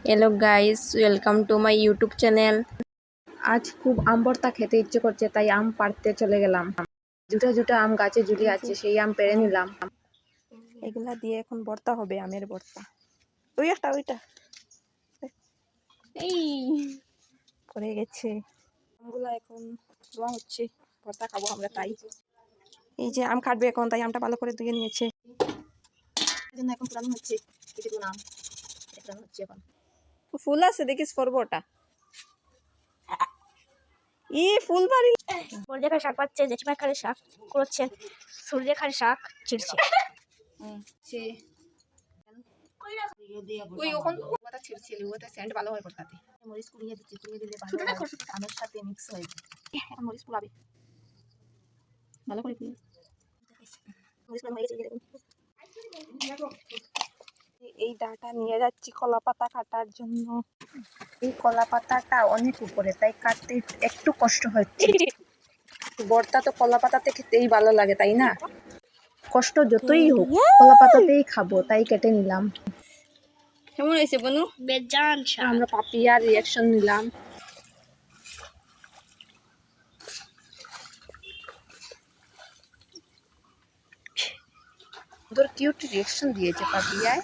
Hello guys, welcome to my YouTube channel. আজ খুব আম ভর্তা খেতে ইচ্ছে করছে, তাই আম পাড়তে চলে গেলাম। জুটা জুটা আম গাছে ঝুলে আছে, সেই আম পেড়ে নিলাম। এগুলা দিয়ে এখন ভর্তা হবে, আমের ভর্তা। ওইটা এই পড়ে গেছে। আমগুলা এখন ধোয়া হচ্ছে, ভর্তা খাবো আমরা তাই। এই যে আম কাটবে এখন, তাই আমটা ভালো করে ধুয়ে নিয়েছে। এখন পুরানো হচ্ছে, কিছু আম পুরানো হচ্ছে। এখন ফুল আছে, দেখিস করবো ওটা। ফুল বাড়ি সূর্যরেখার শাক পাচ্ছে, জেঠিমা খালি শাক করছে, সূর্যরেখার শাক ছিঁড়ছে। ওই ওখান ওটা ছিঁড়ছিলি, ওটা সেন্ট ভালো হয় করতাতে। মরিচ কুড়িয়ে দিচ্ছি, কুড়িয়ে দিলে ভালো হয়, আমের সাথে মিক্স হয়ে যায়। মরিচ কুড়াবে ভালো করে, মরিচ কুড়ানো হয়ে গেছে। এই ডাটা নিয়ে যাচ্ছি কলা পাতা কাটার জন্য। এই কলা পাতাটা অনেক উপরে, তাই কাটতে একটু কষ্ট হচ্ছে। ভর্তা তো কলা পাতাতে খেতেই ভালো লাগে, তাই না? কষ্ট যতই হোক কলা পাতাতেই খাবো, তাই কেটে নিলাম। কেমন হয়েছে বনু? বেজান শাক। আমরা পাপিয়ার রিয়াকশন নিলাম। ওদের কিউট রিয়াকশন দিয়েছে পাপিয়ায়।